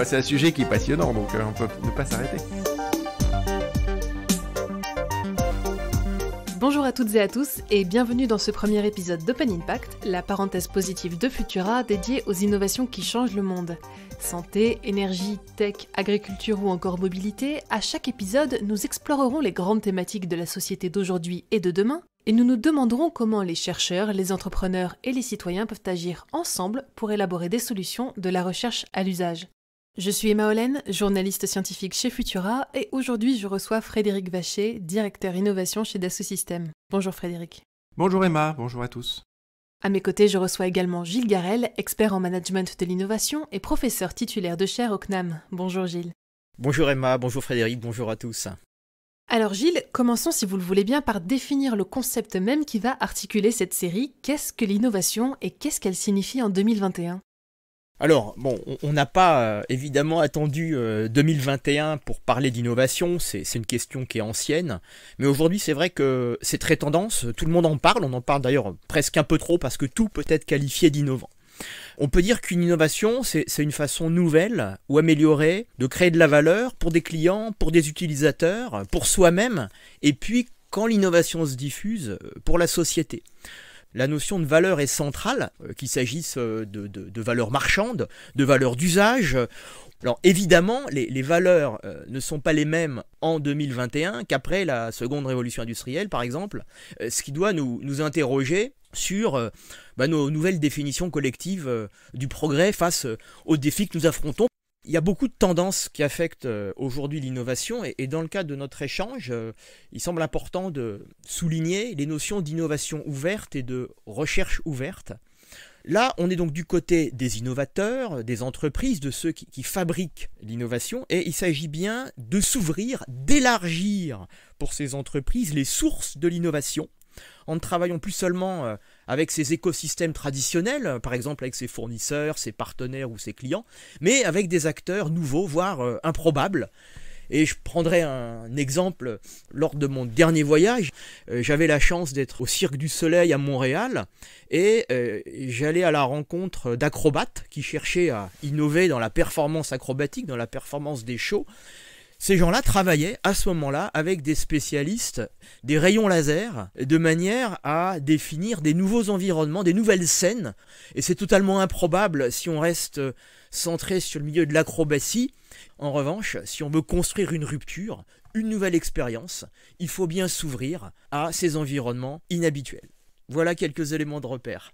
Enfin, c'est un sujet qui est passionnant, donc on peut ne pas s'arrêter. Bonjour à toutes et à tous et bienvenue dans ce premier épisode d'Open Impact, la parenthèse positive de Futura dédiée aux innovations qui changent le monde. Santé, énergie, tech, agriculture ou encore mobilité, à chaque épisode, nous explorerons les grandes thématiques de la société d'aujourd'hui et de demain et nous nous demanderons comment les chercheurs, les entrepreneurs et les citoyens peuvent agir ensemble pour élaborer des solutions de la recherche à l'usage. Je suis Emma Hollen, journaliste scientifique chez Futura, et aujourd'hui je reçois Frédéric Vacher, directeur innovation chez Dassault Systèmes. Bonjour Frédéric. Bonjour Emma, bonjour à tous. À mes côtés, je reçois également Gilles Garel, expert en management de l'innovation et professeur titulaire de chaire au CNAM. Bonjour Gilles. Bonjour Emma, bonjour Frédéric, bonjour à tous. Alors Gilles, commençons si vous le voulez bien par définir le concept même qui va articuler cette série. Qu'est-ce que l'innovation et qu'est-ce qu'elle signifie en 2021 ? Alors, bon, on n'a pas évidemment attendu 2021 pour parler d'innovation, c'est une question qui est ancienne, mais aujourd'hui c'est vrai que c'est très tendance, tout le monde en parle, on en parle d'ailleurs presque un peu trop parce que tout peut être qualifié d'innovant. On peut dire qu'une innovation, c'est une façon nouvelle ou améliorée de créer de la valeur pour des clients, pour des utilisateurs, pour soi-même, et puis quand l'innovation se diffuse, pour la société. La notion de valeur est centrale, qu'il s'agisse de valeurs marchandes, de valeurs d'usage. Alors évidemment, les valeurs ne sont pas les mêmes en 2021 qu'après la seconde révolution industrielle, par exemple, ce qui doit nous interroger sur nos nouvelles définitions collectives du progrès face aux défis que nous affrontons. Il y a beaucoup de tendances qui affectent aujourd'hui l'innovation et dans le cadre de notre échange, il semble important de souligner les notions d'innovation ouverte et de recherche ouverte. Là, on est donc du côté des innovateurs, des entreprises, de ceux qui fabriquent l'innovation et il s'agit bien de s'ouvrir, d'élargir pour ces entreprises les sources de l'innovation en ne travaillant plus seulement avec ces écosystèmes traditionnels, par exemple avec ses fournisseurs, ses partenaires ou ses clients, mais avec des acteurs nouveaux, voire improbables. Et je prendrai un exemple, lors de mon dernier voyage, j'avais la chance d'être au Cirque du Soleil à Montréal, et j'allais à la rencontre d'acrobates qui cherchaient à innover dans la performance acrobatique, dans la performance des shows. Ces gens-là travaillaient à ce moment-là avec des spécialistes des rayons laser de manière à définir des nouveaux environnements, des nouvelles scènes. Et c'est totalement improbable si on reste centré sur le milieu de l'acrobatie. En revanche, si on veut construire une rupture, une nouvelle expérience, il faut bien s'ouvrir à ces environnements inhabituels. Voilà quelques éléments de repère.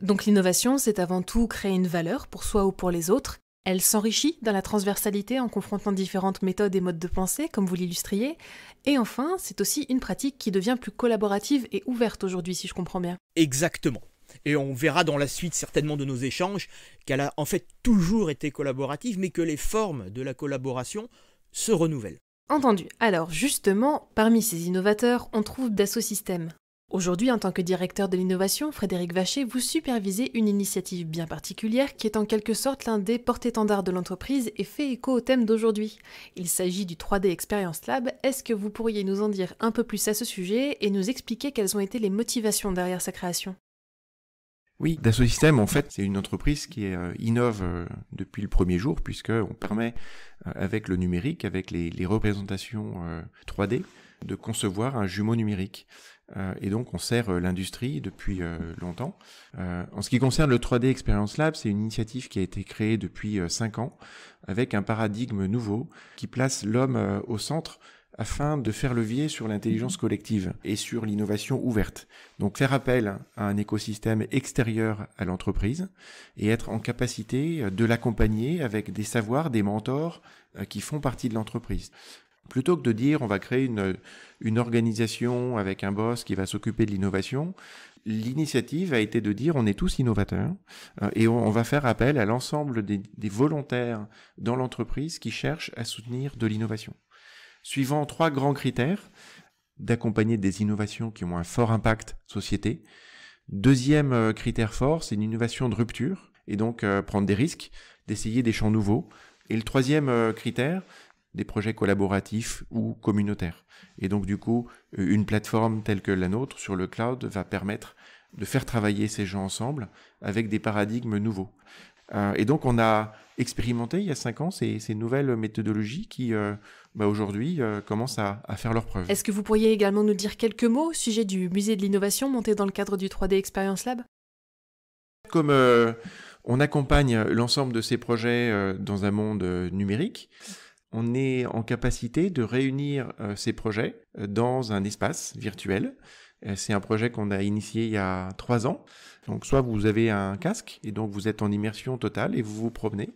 Donc l'innovation, c'est avant tout créer une valeur pour soi ou pour les autres. Elle s'enrichit dans la transversalité en confrontant différentes méthodes et modes de pensée, comme vous l'illustriez. Et enfin, c'est aussi une pratique qui devient plus collaborative et ouverte aujourd'hui, si je comprends bien. Exactement. Et on verra dans la suite certainement de nos échanges qu'elle a en fait toujours été collaborative, mais que les formes de la collaboration se renouvellent. Entendu. Alors justement, parmi ces innovateurs, on trouve Dassault Systèmes. Aujourd'hui, en tant que directeur de l'innovation, Frédéric Vacher, vous supervisez une initiative bien particulière qui est en quelque sorte l'un des porte-étendards de l'entreprise et fait écho au thème d'aujourd'hui. Il s'agit du 3D Experience Lab. Est-ce que vous pourriez nous en dire un peu plus à ce sujet et nous expliquer quelles ont été les motivations derrière sa création ? Oui, Dassault Systèmes, en fait, c'est une entreprise qui innove depuis le premier jour, puisqu'on permet, avec le numérique, avec les représentations 3D, de concevoir un jumeau numérique. Et donc, on sert l'industrie depuis longtemps. En ce qui concerne le 3D Experience Lab, c'est une initiative qui a été créée depuis 5 ans, avec un paradigme nouveau qui place l'homme au centre afin de faire levier sur l'intelligence collective et sur l'innovation ouverte. Donc faire appel à un écosystème extérieur à l'entreprise et être en capacité de l'accompagner avec des savoirs, des mentors qui font partie de l'entreprise. Plutôt que de dire on va créer une organisation avec un boss qui va s'occuper de l'innovation, l'initiative a été de dire on est tous innovateurs et on va faire appel à l'ensemble des volontaires dans l'entreprise qui cherchent à soutenir de l'innovation. Suivant 3 grands critères, d'accompagner des innovations qui ont un fort impact société. Deuxième critère fort, c'est une innovation de rupture, et donc prendre des risques, d'essayer des champs nouveaux. Et le troisième critère, des projets collaboratifs ou communautaires. Et donc du coup, une plateforme telle que la nôtre sur le cloud va permettre de faire travailler ces gens ensemble avec des paradigmes nouveaux. Et donc, on a expérimenté il y a 5 ans ces nouvelles méthodologies qui, aujourd'hui, commencent à faire leurs preuves. Est-ce que vous pourriez également nous dire quelques mots au sujet du musée de l'innovation monté dans le cadre du 3D Experience Lab ? Comme on accompagne l'ensemble de ces projets dans un monde numérique, on est en capacité de réunir ces projets dans un espace virtuel. C'est un projet qu'on a initié il y a 3 ans. Donc, soit vous avez un casque et donc vous êtes en immersion totale et vous vous promenez,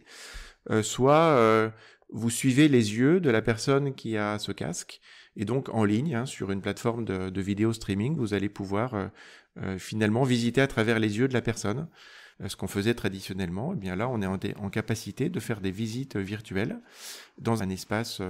soit vous suivez les yeux de la personne qui a ce casque et donc en ligne, sur une plateforme de vidéo streaming, vous allez pouvoir finalement visiter à travers les yeux de la personne. Ce qu'on faisait traditionnellement, eh bien là, on est en capacité de faire des visites virtuelles dans un espace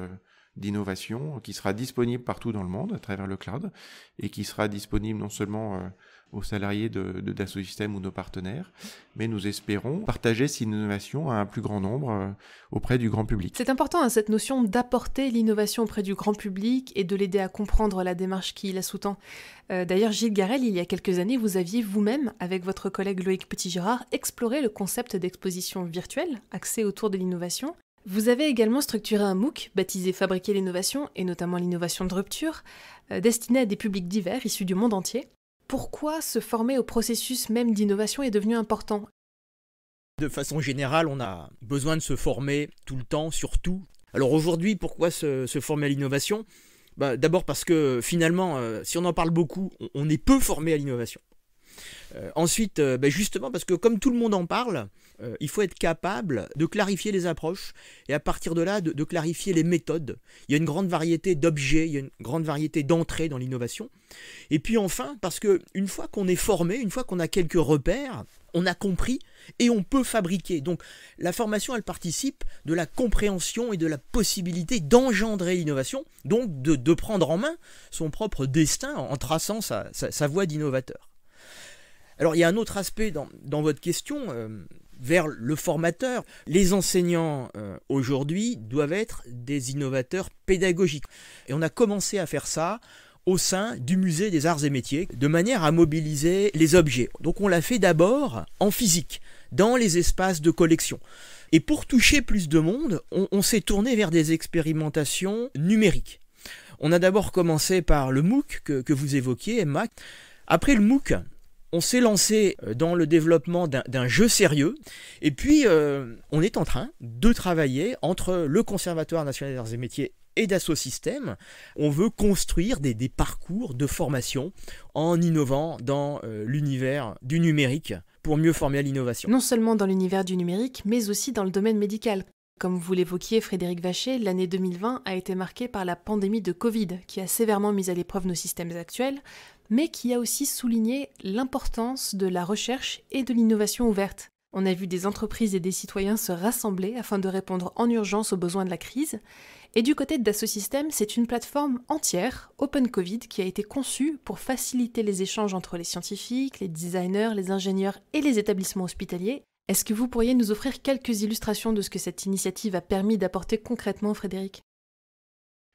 d'innovation qui sera disponible partout dans le monde à travers le cloud et qui sera disponible non seulement aux salariés de Dassault Systèmes ou nos partenaires, mais nous espérons partager cette innovation à un plus grand nombre auprès du grand public. C'est important, cette notion d'apporter l'innovation auprès du grand public et de l'aider à comprendre la démarche qui la sous-tend. D'ailleurs, Gilles Garel, il y a quelques années, vous aviez vous-même, avec votre collègue Loïc Petit-Girard, exploré le concept d'exposition virtuelle axée autour de l'innovation. Vous avez également structuré un MOOC baptisé Fabriquer l'innovation, et notamment l'innovation de rupture, destiné à des publics divers issus du monde entier. Pourquoi se former au processus même d'innovation est devenu important ? De façon générale, on a besoin de se former tout le temps, surtout. Alors aujourd'hui, pourquoi se former à l'innovation ? D'abord parce que finalement, si on en parle beaucoup, on est peu formé à l'innovation. Ensuite, justement parce que comme tout le monde en parle, il faut être capable de clarifier les approches et à partir de là, de clarifier les méthodes. Il y a une grande variété d'objets, il y a une grande variété d'entrées dans l'innovation. Et puis enfin, parce qu'une fois qu'on est formé, une fois qu'on a quelques repères, on a compris et on peut fabriquer. Donc la formation, elle participe de la compréhension et de la possibilité d'engendrer l'innovation, donc de prendre en main son propre destin en traçant sa voie d'innovateur. Alors il y a un autre aspect dans votre question, vers le formateur. Les enseignants aujourd'hui doivent être des innovateurs pédagogiques. Et on a commencé à faire ça au sein du musée des arts et métiers, de manière à mobiliser les objets. Donc on l'a fait d'abord en physique, dans les espaces de collection. Et pour toucher plus de monde, on s'est tourné vers des expérimentations numériques. On a d'abord commencé par le MOOC que vous évoquiez, Emma. Après le MOOC, on s'est lancé dans le développement d'un jeu sérieux et puis on est en train de travailler entre le Conservatoire national des arts et métiers et Dassault Systèmes. On veut construire des parcours de formation en innovant dans l'univers du numérique pour mieux former à l'innovation. Non seulement dans l'univers du numérique, mais aussi dans le domaine médical. Comme vous l'évoquiez, Frédéric Vacher, l'année 2020 a été marquée par la pandémie de Covid, qui a sévèrement mis à l'épreuve nos systèmes actuels, mais qui a aussi souligné l'importance de la recherche et de l'innovation ouverte. On a vu des entreprises et des citoyens se rassembler afin de répondre en urgence aux besoins de la crise. Et du côté de Dassault Systèmes, c'est une plateforme entière, Open Covid, qui a été conçue pour faciliter les échanges entre les scientifiques, les designers, les ingénieurs et les établissements hospitaliers. Est-ce que vous pourriez nous offrir quelques illustrations de ce que cette initiative a permis d'apporter concrètement, Frédéric ?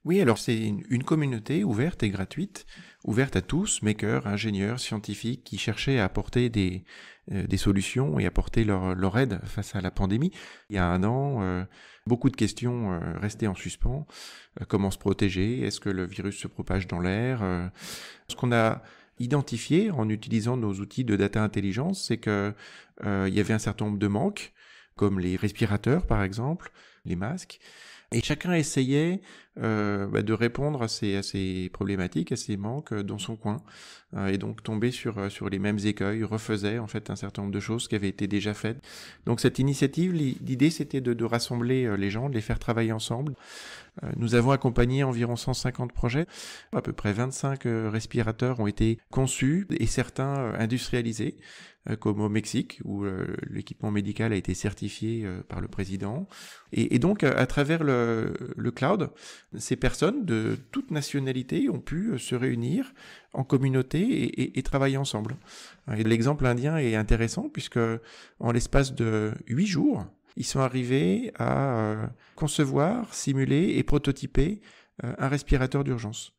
Oui, alors c'est une communauté ouverte et gratuite, ouverte à tous, makers, ingénieurs, scientifiques, qui cherchaient à apporter des solutions et apporter leur aide face à la pandémie. Il y a 1 an, beaucoup de questions restaient en suspens. Comment se protéger ? Est-ce que le virus se propage dans l'air ? Ce qu'on a identifié en utilisant nos outils de data intelligence, c'est que il y avait un certain nombre de manques, comme les respirateurs par exemple, les masques. Et chacun essayait de répondre à ces problématiques, à ces manques dans son coin. Et donc tomber sur les mêmes écueils, refaisait en fait un certain nombre de choses qui avaient été déjà faites. Donc cette initiative, l'idée c'était de rassembler les gens, de les faire travailler ensemble. Nous avons accompagné environ 150 projets. À peu près 25 respirateurs ont été conçus et certains industrialisés, comme au Mexique, où l'équipement médical a été certifié par le président. Et donc, à travers le cloud, ces personnes de toute nationalité ont pu se réunir en communauté et travailler ensemble. Et l'exemple indien est intéressant, puisque en l'espace de 8 jours, ils sont arrivés à concevoir, simuler et prototyper un respirateur d'urgence.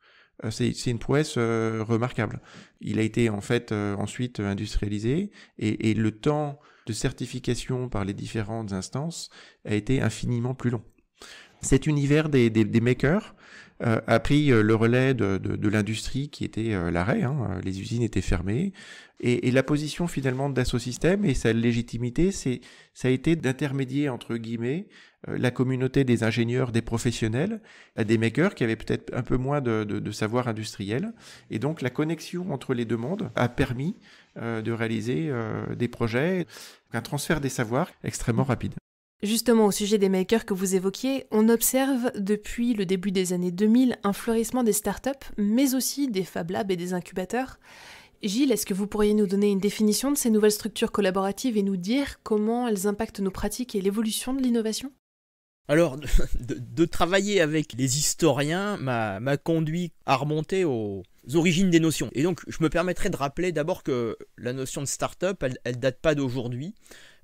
C'est une prouesse remarquable. Il a été en fait ensuite industrialisé et le temps de certification par les différentes instances a été infiniment plus long. Cet univers des makers a pris le relais de l'industrie qui était à l'arrêt, les usines étaient fermées, et la position finalement d'Assosystèmes et sa légitimité, ça a été d'intermédier entre guillemets la communauté des ingénieurs, des professionnels, à des makers qui avaient peut-être un peu moins de savoir industriel, et donc la connexion entre les deux mondes a permis de réaliser des projets, un transfert des savoirs extrêmement rapide. Justement, au sujet des makers que vous évoquiez, on observe depuis le début des années 2000 un fleurissement des startups, mais aussi des Fab Labs et des incubateurs. Gilles, est-ce que vous pourriez nous donner une définition de ces nouvelles structures collaboratives et nous dire comment elles impactent nos pratiques et l'évolution de l'innovation ? Alors, de travailler avec les historiens m'a conduit à remonter aux origines des notions. Et donc, je me permettrai de rappeler d'abord que la notion de start-up, elle date pas d'aujourd'hui.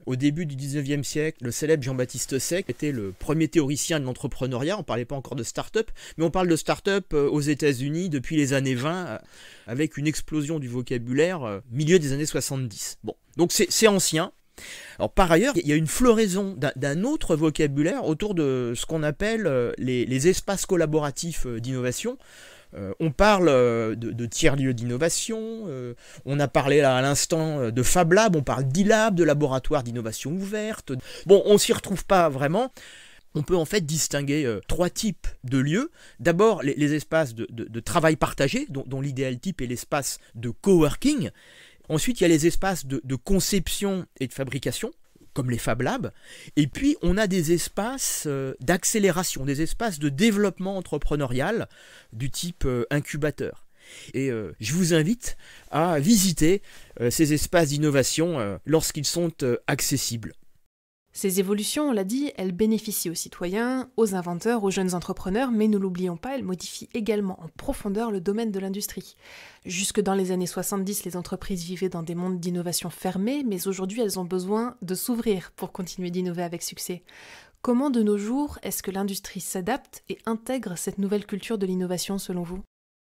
Au début du 19e siècle, le célèbre Jean-Baptiste Say était le premier théoricien de l'entrepreneuriat. On ne parlait pas encore de start-up, mais on parle de start-up aux États-Unis depuis les années 20, avec une explosion du vocabulaire milieu des années 70. Bon, donc c'est ancien. Alors, par ailleurs, il y a une floraison d'un autre vocabulaire autour de ce qu'on appelle les espaces collaboratifs d'innovation. On parle de tiers-lieux d'innovation, on a parlé là à l'instant de Fab Lab, on parle d'e-lab, de laboratoire d'innovation ouverte. Bon, on s'y retrouve pas vraiment. On peut en fait distinguer trois types de lieux. D'abord, les espaces de travail partagé, dont l'idéal type est l'espace de coworking. Ensuite, il y a les espaces de conception et de fabrication, comme les Fab Labs. Et puis, on a des espaces d'accélération, des espaces de développement entrepreneurial du type incubateur. Et je vous invite à visiter ces espaces d'innovation lorsqu'ils sont accessibles. Ces évolutions, on l'a dit, elles bénéficient aux citoyens, aux inventeurs, aux jeunes entrepreneurs, mais ne l'oublions pas, elles modifient également en profondeur le domaine de l'industrie. Jusque dans les années 70, les entreprises vivaient dans des mondes d'innovation fermés, mais aujourd'hui elles ont besoin de s'ouvrir pour continuer d'innover avec succès. Comment de nos jours est-ce que l'industrie s'adapte et intègre cette nouvelle culture de l'innovation selon vous ?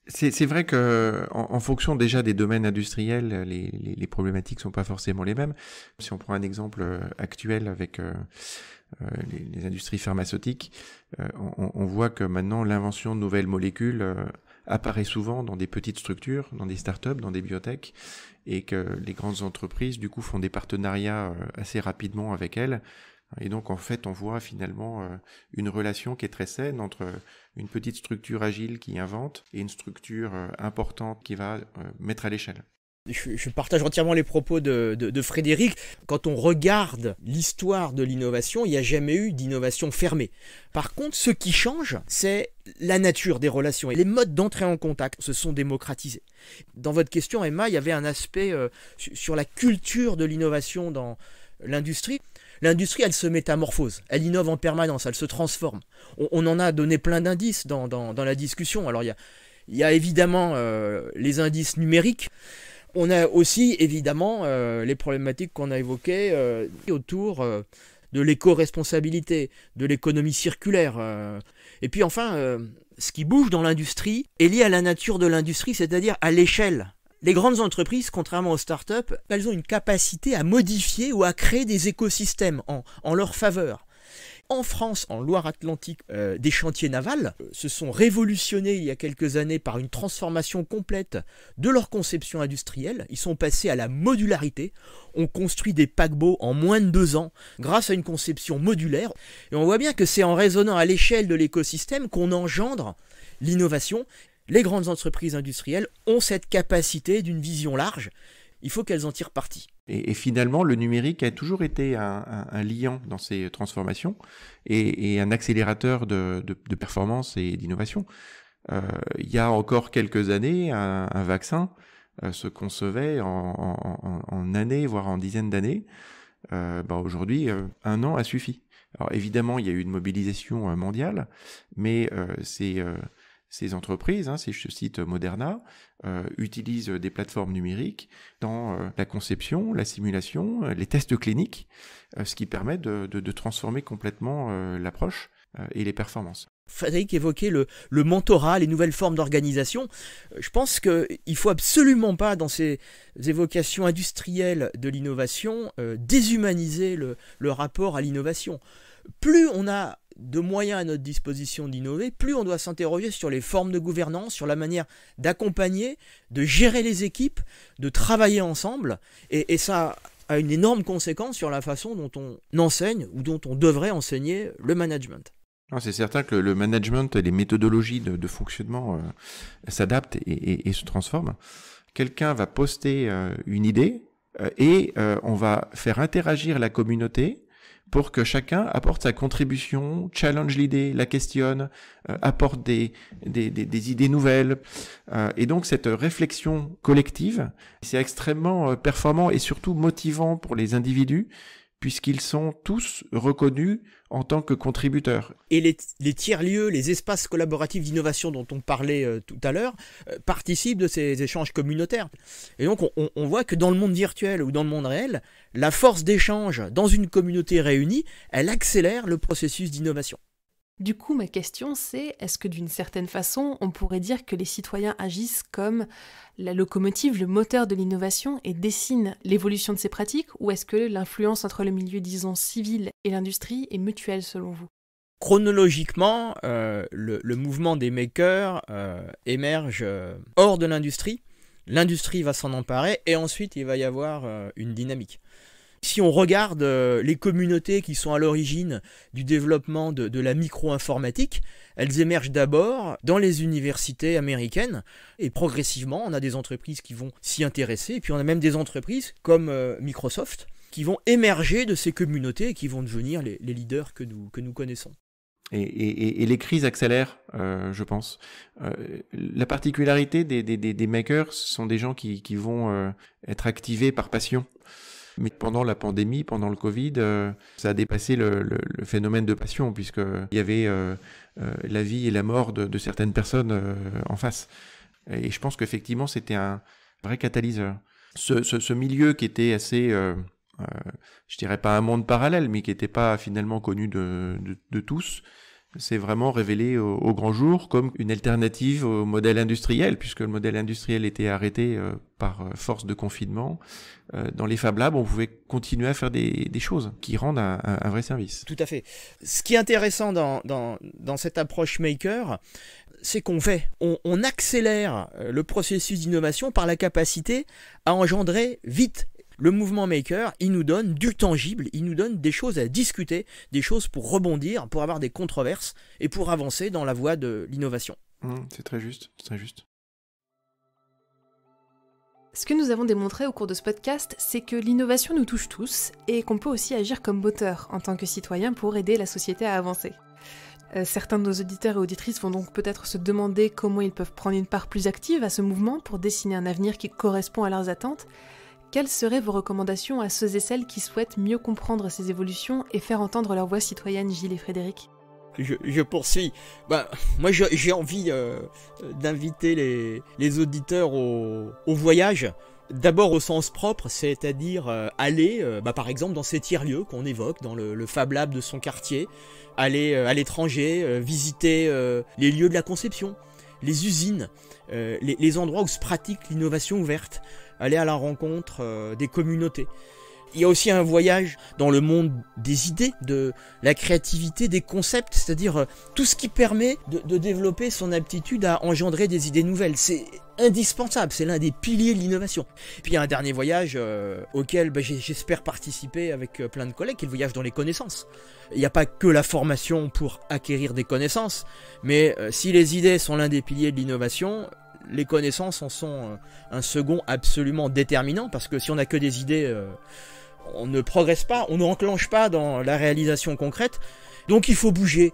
C'est vrai que en fonction déjà des domaines industriels, les problématiques sont pas forcément les mêmes. Si on prend un exemple actuel avec les industries pharmaceutiques, on voit que maintenant l'invention de nouvelles molécules apparaît souvent dans des petites structures, dans des startups, dans des biotech, et que les grandes entreprises du coup font des partenariats assez rapidement avec elles. Et donc, en fait, on voit finalement une relation qui est très saine entre une petite structure agile qui invente et une structure importante qui va mettre à l'échelle. Je partage entièrement les propos de Frédéric. Quand on regarde l'histoire de l'innovation, il n'y a jamais eu d'innovation fermée. Par contre, ce qui change, c'est la nature des relations. Et les modes d'entrée en contact se sont démocratisés. Dans votre question, Emma, il y avait un aspect sur la culture de l'innovation dans l'industrie. L'industrie, elle se métamorphose, elle innove en permanence, elle se transforme. On en a donné plein d'indices dans la discussion. Alors, il y a évidemment les indices numériques. On a aussi, évidemment, les problématiques qu'on a évoquées autour de l'éco-responsabilité, de l'économie circulaire. Et puis, enfin, ce qui bouge dans l'industrie est lié à la nature de l'industrie, c'est-à-dire à l'échelle. Les grandes entreprises, contrairement aux startups, elles ont une capacité à modifier ou à créer des écosystèmes en leur faveur. En France, en Loire-Atlantique, des chantiers navals se sont révolutionnés il y a quelques années par une transformation complète de leur conception industrielle. Ils sont passés à la modularité. On construit des paquebots en moins de 2 ans grâce à une conception modulaire. Et on voit bien que c'est en raisonnant à l'échelle de l'écosystème qu'on engendre l'innovation. Les grandes entreprises industrielles ont cette capacité d'une vision large. Il faut qu'elles en tirent parti. Et finalement, le numérique a toujours été un liant dans ces transformations et un accélérateur de performance et d'innovation. Il y a encore quelques années, un vaccin se concevait en années, voire en dizaines d'années. Aujourd'hui, 1 an a suffi. Alors évidemment, il y a eu une mobilisation mondiale, mais ces entreprises, je cite Moderna, utilisent des plateformes numériques dans la conception, la simulation, les tests cliniques, ce qui permet de transformer complètement l'approche et les performances. Frédéric évoquait le mentorat, les nouvelles formes d'organisation. Je pense qu'il ne faut absolument pas, dans ces évocations industrielles de l'innovation, déshumaniser le rapport à l'innovation. Plus on a de moyens à notre disposition d'innover, plus on doit s'interroger sur les formes de gouvernance, sur la manière d'accompagner, de gérer les équipes, de travailler ensemble. Et ça a une énorme conséquence sur la façon dont on enseigne ou dont on devrait enseigner le management. Non, c'est certain que le management et les méthodologies de fonctionnement s'adaptent et se transforment. Quelqu'un va poster une idée et on va faire interagir la communauté pour que chacun apporte sa contribution, challenge l'idée, la questionne, apporte des idées nouvelles. Et donc cette réflexion collective, c'est extrêmement performant et surtout motivant pour les individus, puisqu'ils sont tous reconnus en tant que contributeurs. Et les tiers-lieux, les espaces collaboratifs d'innovation dont on parlait tout à l'heure, participent de ces échanges communautaires. Et donc on voit que dans le monde virtuel ou dans le monde réel, la force d'échange dans une communauté réunie, elle accélère le processus d'innovation. Du coup, ma question c'est, est-ce que d'une certaine façon, on pourrait dire que les citoyens agissent comme la locomotive, le moteur de l'innovation et dessinent l'évolution de ces pratiques, ou est-ce que l'influence entre le milieu, disons, civil et l'industrie est mutuelle selon vous ? Chronologiquement, le mouvement des makers émerge hors de l'industrie. L'industrie va s'en emparer et ensuite il va y avoir une dynamique. Si on regarde les communautés qui sont à l'origine du développement de la micro-informatique, elles émergent d'abord dans les universités américaines et progressivement on a des entreprises qui vont s'y intéresser et puis on a même des entreprises comme Microsoft qui vont émerger de ces communautés et qui vont devenir les leaders que nous connaissons. Et les crises accélèrent, je pense. La particularité des makers, ce sont des gens qui vont être activés par passion. Mais pendant la pandémie, pendant le Covid, ça a dépassé le phénomène de passion, puisqu'il y avait la vie et la mort de certaines personnes en face. Et je pense qu'effectivement, c'était un vrai catalyseur. Ce milieu qui était assez, je dirais pas un monde parallèle, mais qui n'était pas finalement connu de tous, s'est vraiment révélé au grand jour comme une alternative au modèle industriel, puisque le modèle industriel était arrêté par force de confinement. Dans les Fab Labs, on pouvait continuer à faire des choses qui rendent un vrai service. Tout à fait. Ce qui est intéressant dans cette approche maker, c'est on accélère le processus d'innovation par la capacité à engendrer vite. Le mouvement maker, il nous donne du tangible, il nous donne des choses à discuter, des choses pour rebondir, pour avoir des controverses et pour avancer dans la voie de l'innovation. C'est très juste, c'est très juste. Ce que nous avons démontré au cours de ce podcast, c'est que l'innovation nous touche tous et qu'on peut aussi agir comme moteur en tant que citoyen pour aider la société à avancer. Certains de nos auditeurs et auditrices vont donc peut-être se demander comment ils peuvent prendre une part plus active à ce mouvement pour dessiner un avenir qui correspond à leurs attentes. Quelles seraient vos recommandations à ceux et celles qui souhaitent mieux comprendre ces évolutions et faire entendre leur voix citoyenne, Gilles et Frédéric ? Je poursuis. Moi, j'ai envie d'inviter les auditeurs au voyage. D'abord au sens propre, c'est-à-dire aller, par exemple, dans ces tiers-lieux qu'on évoque, dans le Fab Lab de son quartier, aller à l'étranger, visiter les lieux de la conception, les usines, les endroits où se pratique l'innovation ouverte, aller à la rencontre des communautés. Il y a aussi un voyage dans le monde des idées, de la créativité, des concepts, c'est-à-dire tout ce qui permet de développer son aptitude à engendrer des idées nouvelles. C'est indispensable, c'est l'un des piliers de l'innovation. Puis il y a un dernier voyage auquel j'espère participer avec plein de collègues, qui est le voyage dans les connaissances. Il n'y a pas que la formation pour acquérir des connaissances, mais si les idées sont l'un des piliers de l'innovation, les connaissances en sont un second absolument déterminant, parce que si on n'a que des idées, on ne progresse pas, on n'enclenche pas dans la réalisation concrète. Donc il faut bouger.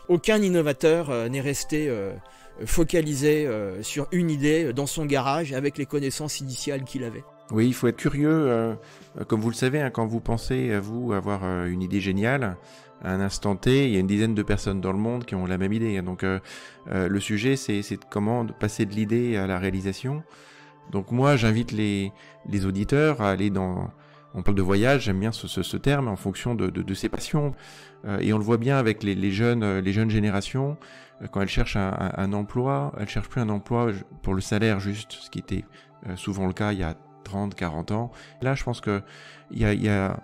Aucun innovateur n'est resté focalisé sur une idée dans son garage avec les connaissances initiales qu'il avait. Oui, il faut être curieux. Comme vous le savez, quand vous pensez à vous avoir une idée géniale, à un instant T, il y a une dizaine de personnes dans le monde qui ont la même idée. Donc le sujet, c'est comment passer de l'idée à la réalisation. Donc moi, j'invite les auditeurs à aller dans On parle de voyage, j'aime bien ce terme, en fonction de ses passions. Et on le voit bien avec les jeunes générations, quand elles cherchent un emploi, elles cherchent plus un emploi pour le salaire juste, ce qui était souvent le cas il y a 30, 40 ans. Là, je pense qu'il y a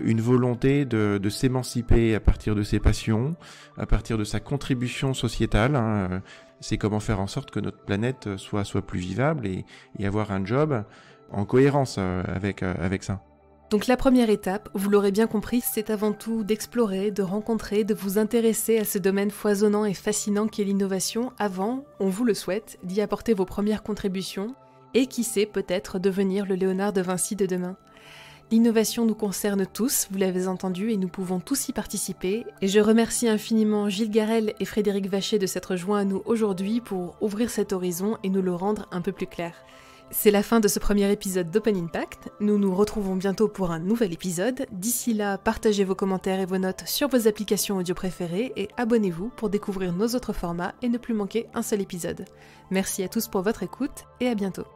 une volonté de s'émanciper à partir de ses passions, à partir de sa contribution sociétale. Hein. C'est comment faire en sorte que notre planète soit plus vivable et avoir un job en cohérence avec ça. Donc la première étape, vous l'aurez bien compris, c'est avant tout d'explorer, de rencontrer, de vous intéresser à ce domaine foisonnant et fascinant qu'est l'innovation avant, on vous le souhaite, d'y apporter vos premières contributions et qui sait peut-être devenir le Léonard de Vinci de demain. L'innovation nous concerne tous, vous l'avez entendu, et nous pouvons tous y participer. Et je remercie infiniment Gilles Garel et Frédéric Vacher de s'être joints à nous aujourd'hui pour ouvrir cet horizon et nous le rendre un peu plus clair. C'est la fin de ce premier épisode d'Open Impact. Nous nous retrouvons bientôt pour un nouvel épisode. D'ici là, partagez vos commentaires et vos notes sur vos applications audio préférées et abonnez-vous pour découvrir nos autres formats et ne plus manquer un seul épisode. Merci à tous pour votre écoute et à bientôt.